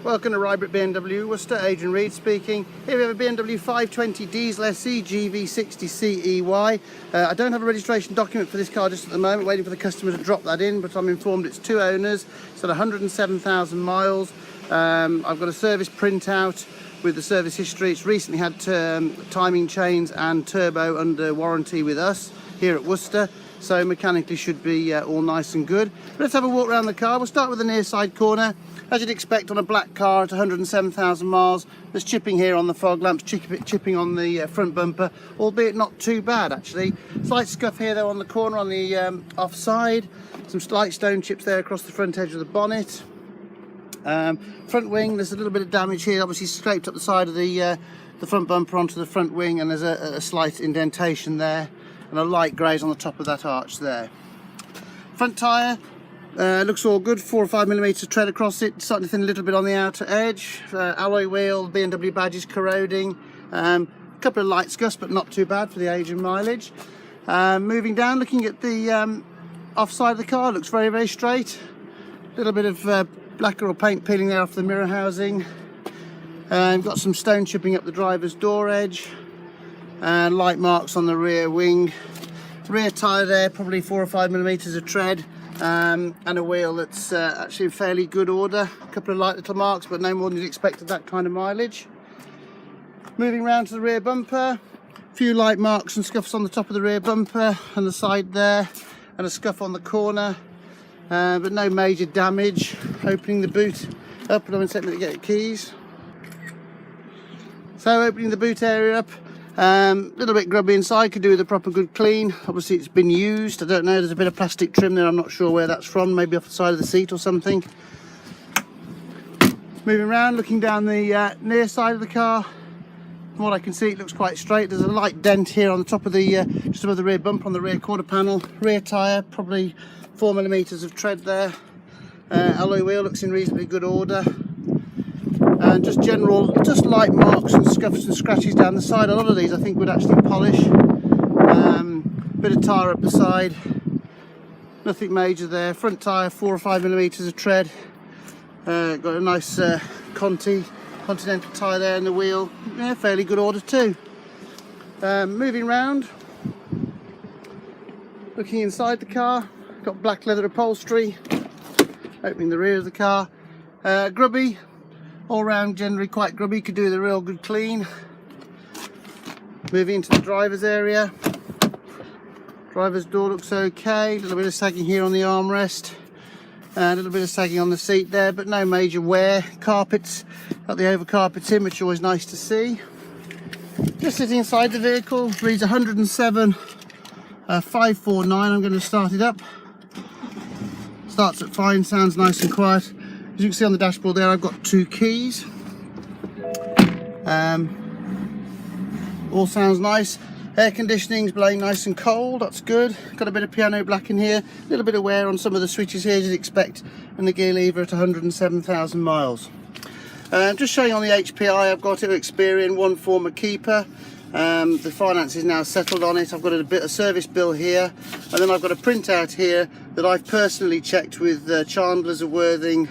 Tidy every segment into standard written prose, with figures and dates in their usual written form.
Welcome to Rybrook BMW, Worcester. Adrian Reid speaking. Here we have a BMW 520 Diesel SE GV60CEY. I don't have a registration document for this car just at the moment, waiting for the customer to drop that in, but I'm informed it's 2 owners. It's at 107,000 miles. I've got a service printout with the service history. It's recently had timing chains and turbo under warranty with us here at Worcester, so mechanically should be all nice and good. But let's have a walk around the car. We'll start with the near side corner. As you'd expect on a black car at 107,000 miles, there's chipping here on the fog lamps, chipping on the front bumper, albeit not too bad actually. Slight scuff here though on the corner on the offside. Some slight stone chips there across the front edge of the bonnet. Front wing, there's a little bit of damage here, obviously scraped up the side of the front bumper onto the front wing, and there's a slight indentation there and a light graze on the top of that arch there. Front tyre looks all good, 4 or 5 millimeters tread across it, starting to thin a little bit on the outer edge. Alloy wheel, BMW badge is corroding. A couple of light scuffs, but not too bad for the age and mileage. Moving down, looking at the offside of the car, looks very, very straight. A little bit of lacquer or paint peeling there off the mirror housing. Got some stone chipping up the driver's door edge. And light marks on the rear wing. Rear tyre there, probably 4 or 5 millimeters of tread. And a wheel that's actually in fairly good order. A couple of light little marks, but no more than you'd expect at that kind of mileage. Moving round to the rear bumper, a few light marks and scuffs on the top of the rear bumper and the side there, and a scuff on the corner, but no major damage. Opening the boot up, and I'm going to get the keys. So opening the boot area up. Little bit grubby inside, could do with a proper good clean. Obviously it's been used, I don't know, there's a bit of plastic trim there, I'm not sure where that's from, maybe off the side of the seat or something. Moving around, looking down the near side of the car, from what I can see it looks quite straight. There's a light dent here on the top of the, just above the rear bumper on the rear quarter panel. Rear tyre, probably 4 millimeters of tread there. Alloy wheel looks in reasonably good order. And just light marks and scuffs and scratches down the side. A lot of these I think would actually polish. Bit of tyre up the side, nothing major there. Front tyre, 4 or 5 millimeters of tread. Got a nice Continental tyre there in the wheel. Yeah, fairly good order too. Moving round, looking inside the car, got black leather upholstery. Opening the rear of the car, grubby. All round generally quite grubby, could do with a real good clean. Moving into the driver's area. Driver's door looks okay, a little bit of sagging here on the armrest. A little bit of sagging on the seat there, but no major wear. Carpets, got the over carpets in, which is always nice to see. Just sitting inside the vehicle, reads 107, 549, I'm going to start it up. Starts at fine, sounds nice and quiet. As you can see on the dashboard there, I've got 2 keys. All sounds nice. Air conditioning's blowing nice and cold, that's good. Got a bit of piano black in here, a little bit of wear on some of the switches here as you'd expect, and the gear lever at 107,000 miles. Just showing on the HPI, I've got it Experian, one former keeper. The finance is now settled on it. I've got a bit of service bill here, and then I've got a printout here that I've personally checked with Chandler's of Worthing,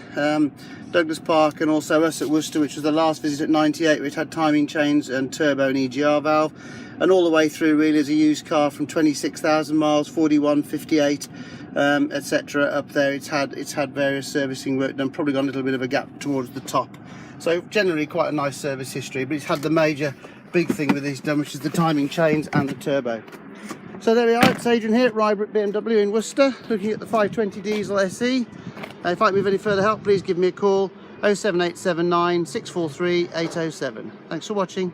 Douglas Park, and also us at Worcester, which was the last visit at 98, which had timing chains and turbo and EGR valve, and all the way through really as a used car from 26,000 miles, 41, 58, etc. up there. It's had various servicing work done, probably got a little bit of a gap towards the top. So generally quite a nice service history, but it's had the major big thing with this done, which is the timing chains and the turbo. So there we are, it's Adrian here at Rybrook BMW in Worcester, looking at the 520 Diesel SE. If I need any further help, please give me a call, 07879 643 807. Thanks for watching.